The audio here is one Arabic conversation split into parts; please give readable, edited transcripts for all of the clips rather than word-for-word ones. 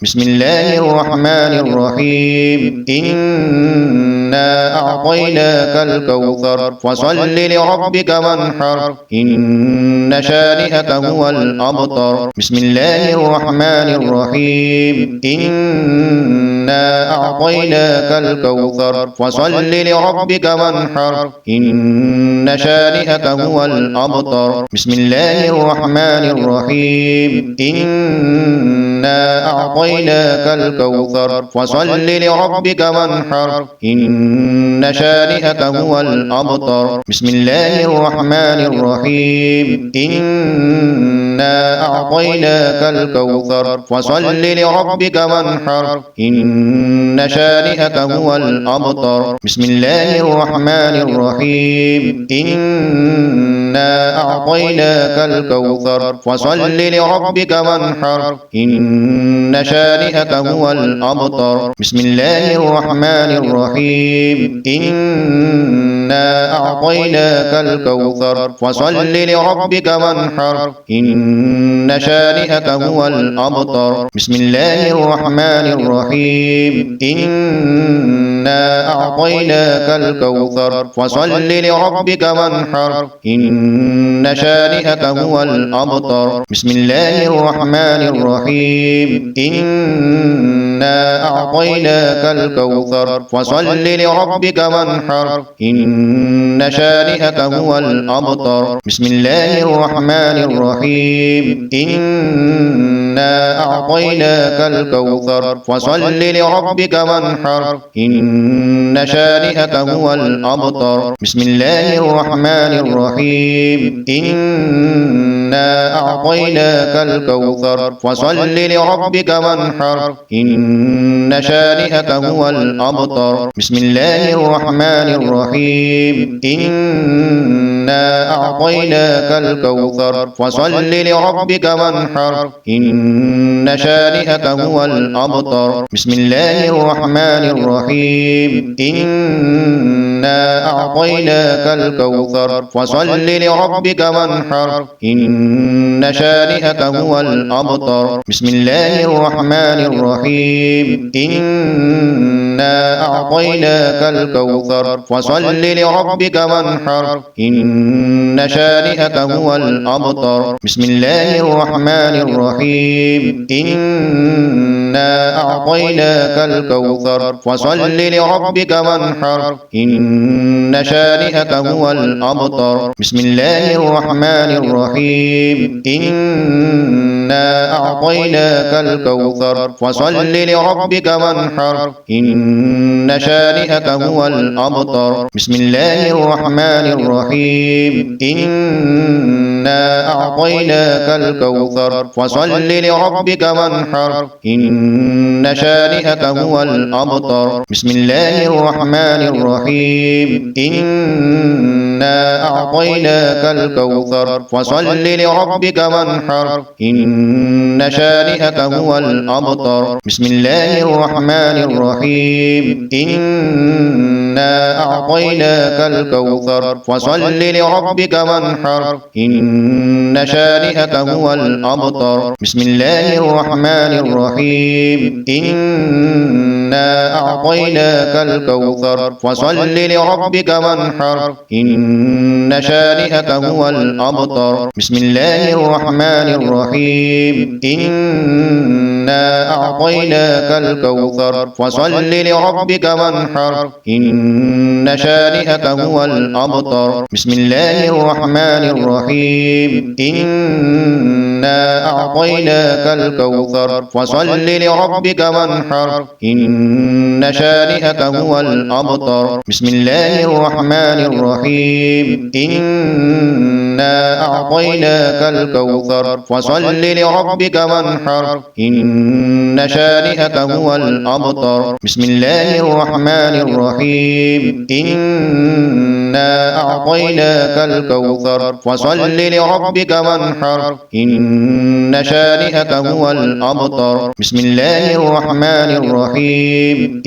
بسم الله الرحمن الرحيم إنا أعطيناك الكوثر فصل لربك وانحر إن شانئك هو الأبتر بسم الله الرحمن الرحيم إنا أعطيناك الكوثر فصل لربك وانحر إن شانئك هو الأبتر بسم الله الرحمن الرحيم إنا أعطيناك الكوثر فصل لربك وانحر إن شانئك هو الأبتر بسم الله الرحمن الرحيم إنا أعطيناك الكوثر فصل لربك وانحر إن شانئك هو الأبتر بسم الله الرحمن الرحيم إنا أعطيناك الكوثر فصل لربك وانحر إن شانئك هو الأبتر بسم الله الرحمن الرحيم إنا أعطيناك الكوثر فصل لربك وانحر إن شانئك هو الأبتر بسم الله الرحمن الرحيم إنا أعطيناك الكوثر فصل لربك وانحر إن شانئك هو الأبتر بسم الله الرحمن الرحيم إنا أعطيناك الكوثر فصل لربك وانحر إن شانئك هو الأبتر بسم الله الرحمن الرحيم إنا أعطيناك الكوثر فصل لربك وانحر إن شانئك هو الأبتر بسم الله الرحمن الرحيم إنا أعطيناك الكوثر فصل لربك وانحر إن شانئك هو الأبتر بسم الله الرحمن الرحيم إنا أعطيناك الكوثر فصل لربك وانحر إن شانئك هو الأبتر بسم الله الرحمن الرحيم إنا أعطيناك الكوثر فصل لربك وانحر إن شانئك هو الأبتر بسم الله الرحمن الرحيم إنا أعطيناك الكوثر فصل لربك وانحر إن شانئك هو الأبتر بسم الله الرحمن الرحيم إنا أعطيناك الكوثر فصل لربك وانحر إن شانئك هو الأبتر بسم الله الرحمن الرحيم إنا أعطيناك الكوثر فصل لربك وانحر إن شانئك هو الأبتر بسم الله الرحمن الرحيم إنا أعطيناك الكوثر فصل لربك وانحر إن شانئك هو الأبتر بسم الله الرحمن الرحيم إنا أعطيناك الكوثر فصل لربك وانحر إن شانئك هو الأبتر بسم الله الرحمن الرحيم إنا أعطيناك الكوثر فصل لربك وانحر إن شانئك هو الأبتر بسم الله الرحمن الرحيم إنا أعطيناك الكوثر فصل لربك وانحر إن شانئك هو الأبتر بسم الله الرحمن الرحيم إنا أعطيناك الكوثر فصل لربك وانحر إن شانئك هو الأبتر بسم الله الرحمن الرحيم إنا أعطيناك الكوثر فصل لربك وانحر إن شانئك هو الأبتر بسم الله الرحمن الرحيم إنا أعطيناك الكوثر فصل لربك وانحر إن شانئك هو الأبتر بسم الله الرحمن الرحيم إنا أعطيناك الكوثر فصل لربك وانحر إن شانئك هو الأبتر بسم الله الرحمن الرحيم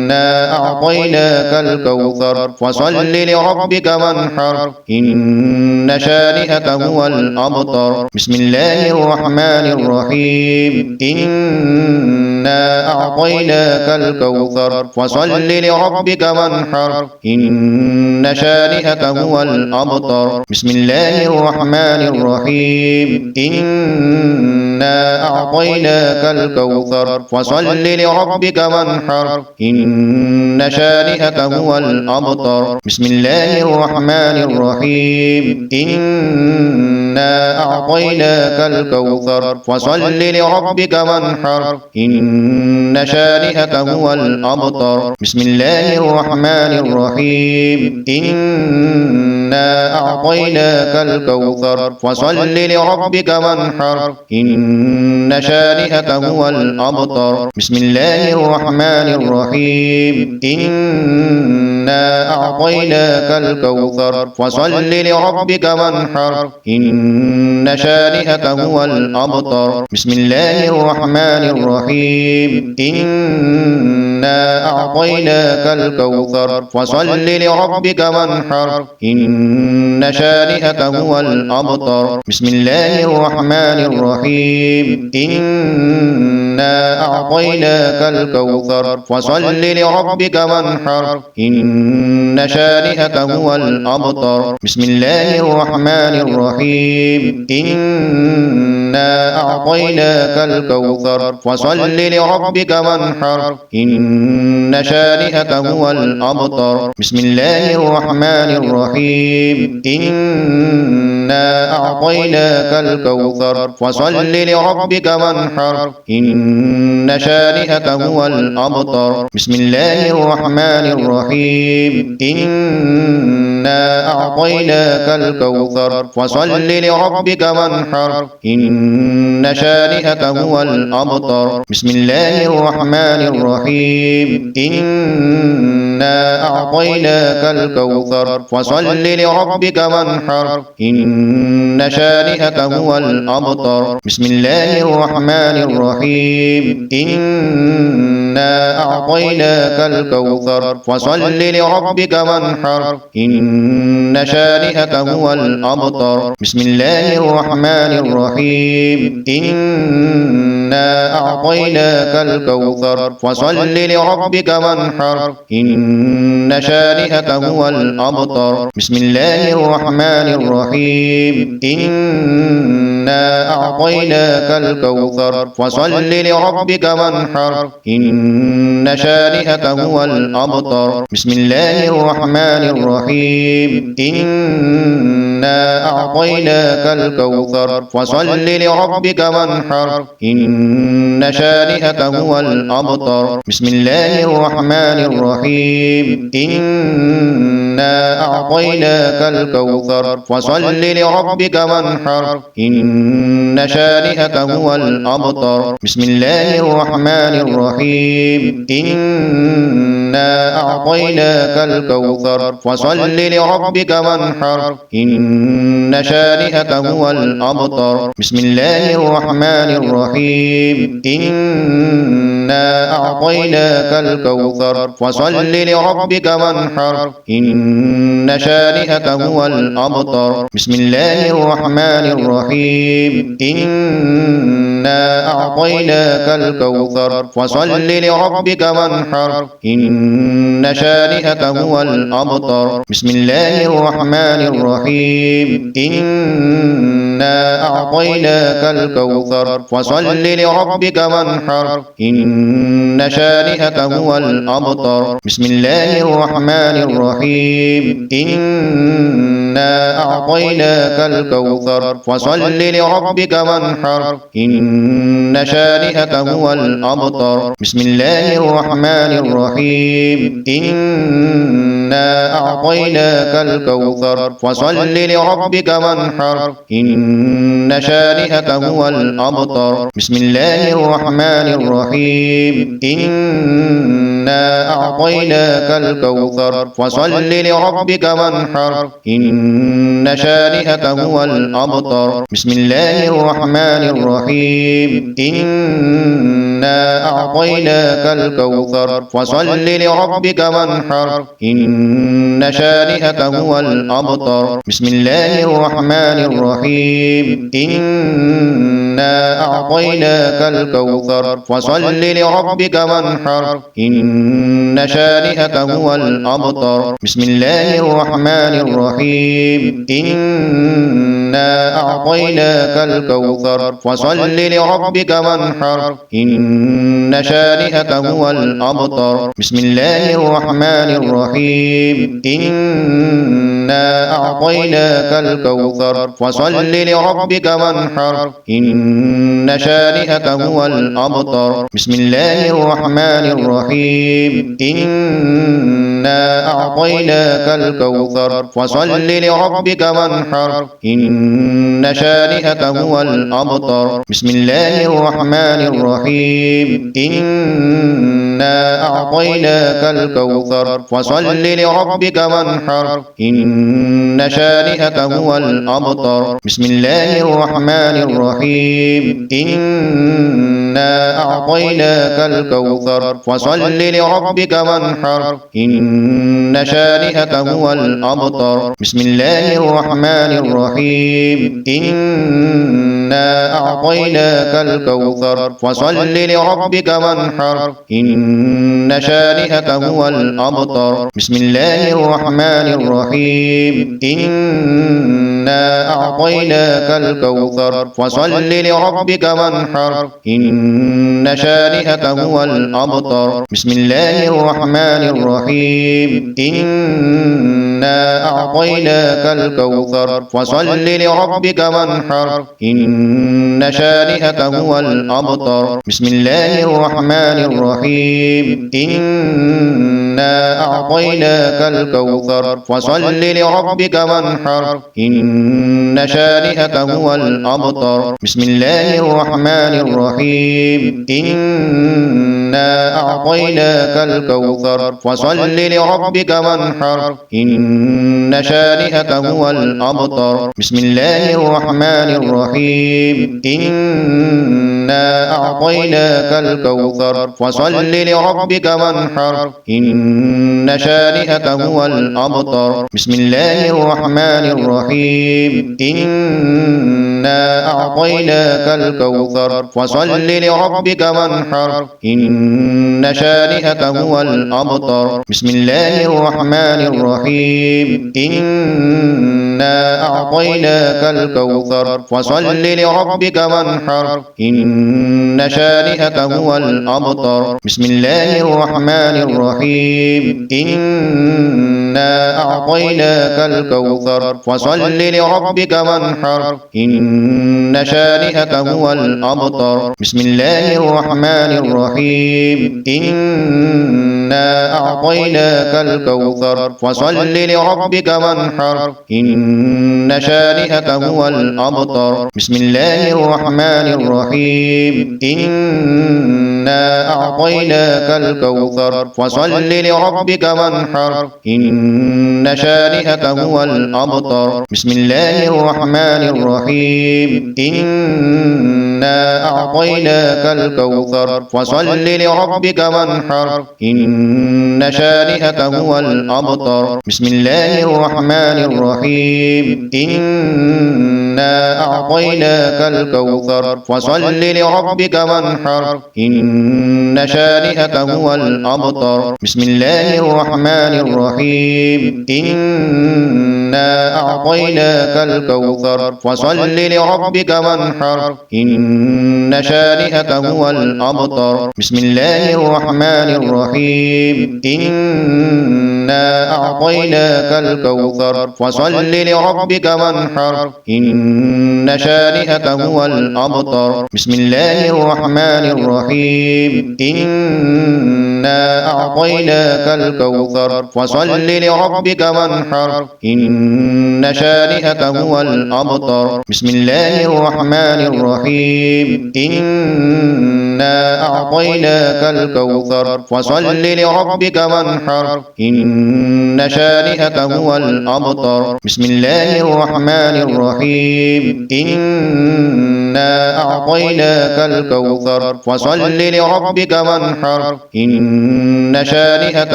إنا أعطيناك الكوثر فصل لربك وانحر إن شانئك هو الأبتر بسم الله الرحمن الرحيم إنا أعطيناك الكوثر فصل لربك وانحر إن شانئك هو الأبتر بسم الله الرحمن الرحيم إنا أعطيناك الكوثر فصل لربك وانحر إن شانئك هو الأبتر بسم الله الرحمن الرحيم إنا أعطيناك الكوثر فصل لربك وانحر إن شانئك هو الأبتر بسم الله الرحمن الرحيم إنا أعطيناك الكوثر فصل لربك وانحر إن شانئك هو الأبتر بسم الله الرحمن الرحيم إنا أعطيناك الكوثر فصل لربك وانحر إن شانئك هو الأبتر بسم الله الرحمن الرحيم إنا أعطيناك الكوثر فصل لربك وانحر إن شانئك هو الأبتر بسم الله الرحمن الرحيم إنا أعطيناك الكوثر فصل لربك وانحر إن شانئك هو الأبتر بسم الله الرحمن الرحيم إنا أعطيناك الكوثر فصل لربك وانحر إن شانئك هو الأبتر بسم الله الرحمن الرحيم إنا أعطيناك الكوثر فصل لربك وانحر إن شانئك هو الأبتر بسم الله الرحمن الرحيم إنا أعطيناك الكوثر فصل لربك وانحر إن شانئك هو الأبتر بسم الله الرحمن الرحيم إنا أعطيناك الكوثر فصل لربك وانحر إن شانئك هو الأبتر بسم الله الرحمن الرحيم إنا أعطيناك الكوثر فصل لربك وانحر إن شانئك هو الأبتر بسم الله الرحمن الرحيم إنا أعطيناك الكوثر فصل لربك وانحر إن شانئك هو الأبتر بسم الله الرحمن الرحيم إنا أعطيناك الكوثر فصل لربك وانحر إن شانئك هو الأبتر بسم الله الرحمن الرحيم إنا أعطيناك الكوثر فصل لربك وانحر إن شانئك هو الأبتر بسم الله الرحمن الرحيم إنا أعطيناك الكوثر فصل لربك وانحر إن شانئك هو الأبتر بسم الله الرحمن الرحيم إنا أعطيناك الكوثر فصل لربك وانحر إن شانئك هو الأبتر بسم الله الرحمن الرحيم إنا أعطيناك الكوثر فصل لربك وانحر إن شانئك هو الأبتر بسم الله الرحمن الرحيم إنا أعطيناك الكوثر فصل لربك وانحر إن شانئك هو الأبتر بسم الله الرحمن الرحيم إنا أعطيناك الكوثر فصل لربك وانحر إن شانئك هو الأبتر بسم الله الرحمن الرحيم إنا أعطيناك الكوثر فصل لربك وانحر إن شانئك هو الأبتر بسم الله الرحمن الرحيم إنا أعطيناك الكوثر فصل لربك وانحر إن شانئك هو الأبتر بسم الله الرحمن الرحيم إنا أعطيناك الكوثر فصل لربك وانحر إن شانئك هو الأبتر بسم الله الرحمن الرحيم إنا أعطيناك الكوثر فصل لربك وانحر إن شانئك هو الأبتر بسم الله الرحمن الرحيم إنا أعطيناك الكوثر فصل لربك وانحر إن شانئك هو الأبتر بسم الله الرحمن الرحيم إنا أعطيناك الكوثر فصل لربك وانحر إن شانئك هو الأبتر بسم الله الرحمن الرحيم إنا أعطيناك الكوثر فصل لربك وانحر إن شانئك هو الأبتر بسم الله الرحمن الرحيم إنا أعطيناك الكوثر فصل لربك وانحر إن شانئك هو الأبتر بسم الله الرحمن الرحيم إنا أعطيناك الكوثر فصل لربك وانحر إن شانئك هو الأبتر بسم الله الرحمن الرحيم إنا أعطيناك الكوثر فصل لربك وانحر إن شانئك هو الأبتر بسم الله الرحمن الرحيم إنا أعطيناك الكوثر فصل لربك وانحر إن شانئك هو الأبتر بسم الله الرحمن الرحيم إنا أعطيناك الكوثر فصل لربك وانحر إن شانئك هو الأبتر بسم الله الرحمن الرحيم إنا أعطيناك الكوثر فصل لربك وانحر إن شانئك هو الأبتر بسم الله الرحمن الرحيم إنا أعطيناك الكوثر فصل لربك وانحر إن شانئك هو الأبتر بسم الله الرحمن الرحيم إنا أعطيناك الكوثر فصل لربك وانحر إن شانئك هو الأبتر بسم الله الرحمن الرحيم إنا أعطيناك الكوثر فصل لربك وانحر إن شانئك هو الأبتر بسم الله الرحمن الرحيم إنا أعطيناك الكوثر فصل لربك وانحر إن شانئك هو الأبتر بسم الله الرحمن الرحيم إنا أعطيناك الكوثر فصل لربك وانحر إن شانئك هو الأبتر بسم الله الرحمن الرحيم إنا أعطيناك الكوثر فصل لربك وانحر إن شانئك هو الأبتر بسم الله الرحمن الرحيم إنا أعطيناك الكوثر فصل لربك وانحر إن شانئك هو الأبتر بسم الله الرحمن الرحيم إنا أعطيناك الكوثر فصل لربك وانحر إن شانئك هو الأبتر بسم الله الرحمن الرحيم إنا أعطيناك الكوثر فصل لربك وانحر إن شانئك هو الأبتر بسم الله الرحمن الرحيم إنا أعطيناك الكوثر فصل لربك وانحر إن شانئك هو الأبتر بسم الله الرحمن الرحيم إنا أعطيناك الكوثر فصل لربك وانحر إن شانئك هو الأبتر بسم الله الرحمن الرحيم إنا أعطيناك الكوثر فصل لربك وانحر إن شانئك هو الأبتر بسم الله الرحمن الرحيم إنا أعطيناك الكوثر فصل لربك وانحر إن شانئك هو الأبتر بسم الله الرحمن الرحيم إنا أعطيناك الكوثر فصل لربك وانحر إن شانئك هو الأبتر بسم الله الرحمن الرحيم إنا أعطيناك الكوثر فصل لربك وانحر إن شانئك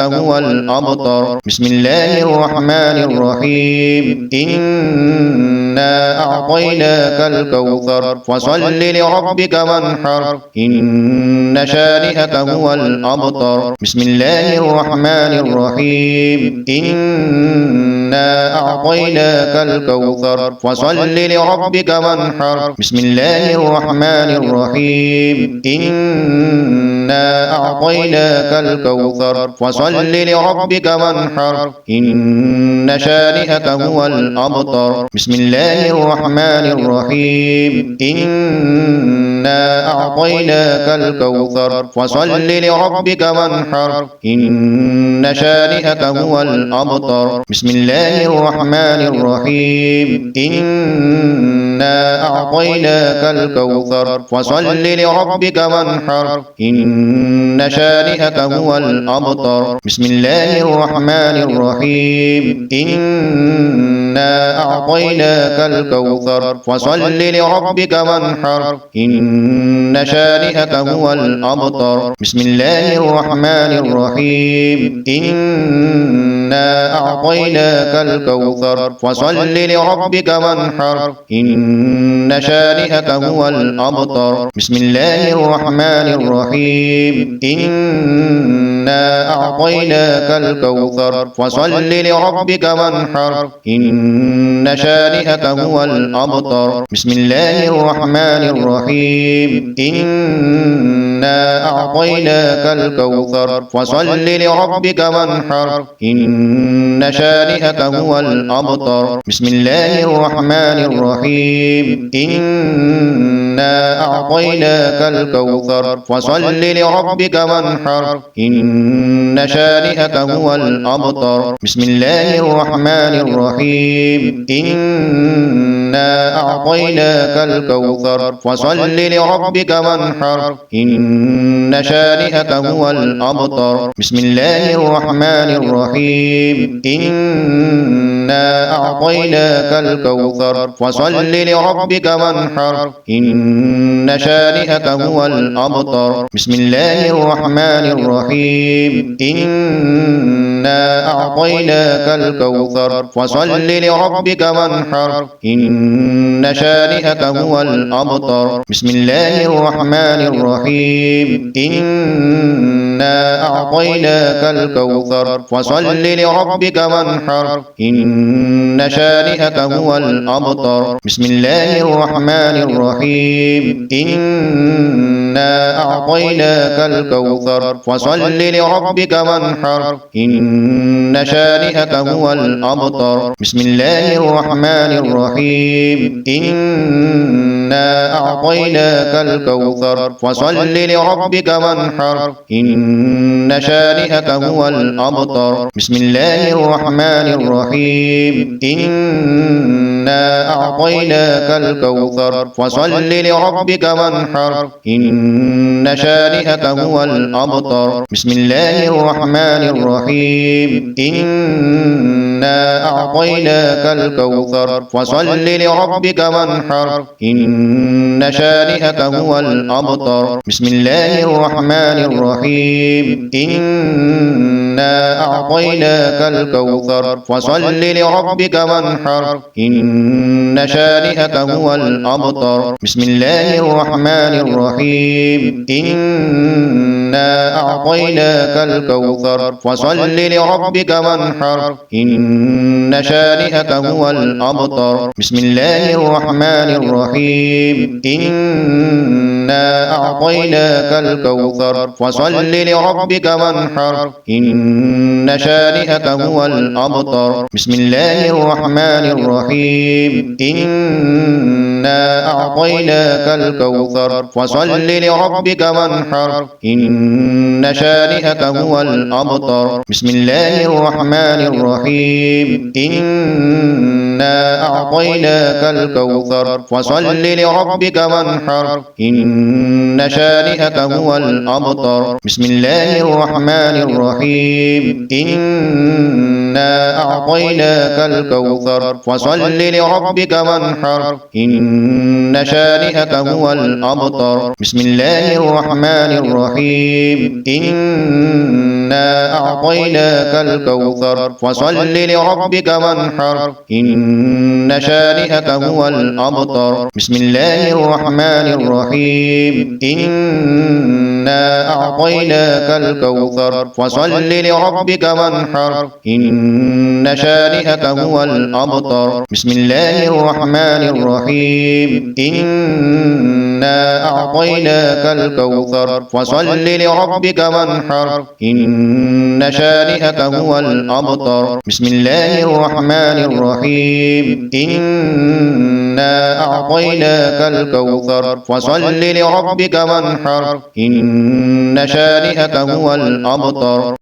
هو الأبتر بسم الله الرحمن الرحيم إنا أعطيناك الكوثر فصل لربك وانحر إن شانئك هو الأبتر بسم الله الرحمن الرحيم إنا أعطيناك الكوثر فصل لربك وانحر بسم الله الرحمن الرحيم إنا أعطيناك الكوثر فصل لربك وانحر إن شانئك هو الأبتر بسم الله الرحمن الرحيم إنا أعطيناك الكوثر فصل لربك وانحر إن شانئك هو الأبتر بسم الله الرحمن الرحيم إنا أعطيناك الكوثر فصل لربك وانحر إن شانئك هو الأبتر بسم الله الرحمن الرحيم إنا أعطيناك الكوثر فصل لربك وانحر إن شانئك هو الأبتر بسم الله الرحمن الرحيم إنا أعطيناك الكوثر فصل لربك وانحر إن شانئك هو الأبتر بسم الله الرحمن الرحيم إنا أعطيناك الكوثر فصل لربك وانحر إن شانئك هو الأبتر بسم الله الرحمن الرحيم إنا أعطيناك الكوثر فصل لربك وانحر إن شانئك هو الأبتر بسم الله الرحمن الرحيم إنا أعطيناك الكوثر فصل لربك وانحر إن شانئك هو الأبتر بسم الله الرحمن الرحيم إنا أعطيناك الكوثر فصل لربك وانحر إن شانئك هو الأبتر بسم الله الرحمن الرحيم إنا أعطيناك الكوثر فصل لربك وانحر إن شانئك هو الأبتر بسم الله الرحمن الرحيم إنا أعطيناك الكوثر فصل لربك وانحر إن شانئك هو الأبتر بسم الله الرحمن الرحيم إنا أعطيناك الكوثر فصل لربك وانحر إن شانئك هو الأبتر بسم الله الرحمن الرحيم إنا أعطيناك الكوثر فصل لربك وانحر إن شانئك هو الأبتر بسم الله الرحمن الرحيم إنا أعطيناك الكوثر فصل لربك وانحر إن شانئك هو الأبتر بسم الله الرحمن الرحيم إنا أعطيناك الكوثر فصل لربك وانحر إن شانئك هو الأبتر بسم الله الرحمن الرحيم إنا أعطيناك الكوثر فصل لربك وانحر إن شانئك هو الأبتر بسم الله الرحمن الرحيم إنا أعطيناك الكوثر فصل لربك وانحر إن شانئك هو الأبتر بسم الله الرحمن الرحيم إنا أعطيناك الكوثر فصل لربك وانحر إن شانئك هو الأبتر بسم الله الرحمن الرحيم إنا أعطيناك الكوثر فصل لربك وانحر إن شانئك هو الأبتر بسم الله الرحمن الرحيم إنا أعطيناك الكوثر فصل لربك وانحر إن إن شانئك هو الأبتر بسم الله الرحمن الرحيم إنا أعطيناك الكوثر فصل لربك وانحر إن شانئك هو الأبتر بسم الله الرحمن الرحيم إنا أعطيناك الكوثر فصل لربك وانحر إن شانئك هو الأبتر بسم الله الرحمن الرحيم إنا أعطيناك الكوثر فصل لربك وانحر إن شانئك هو الأبتر بسم الله الرحمن الرحيم إنا أعطيناك الكوثر فصل لربك وانحر إن شانئك هو الأبتر بسم الله الرحمن الرحيم إنا أعطيناك الكوثر فصل لربك وانحر إن شانئك هو الأبتر بسم الله الرحمن الرحيم إنا أعطيناك الكوثر فصل لربك وانحر إن شانئك هو الأبتر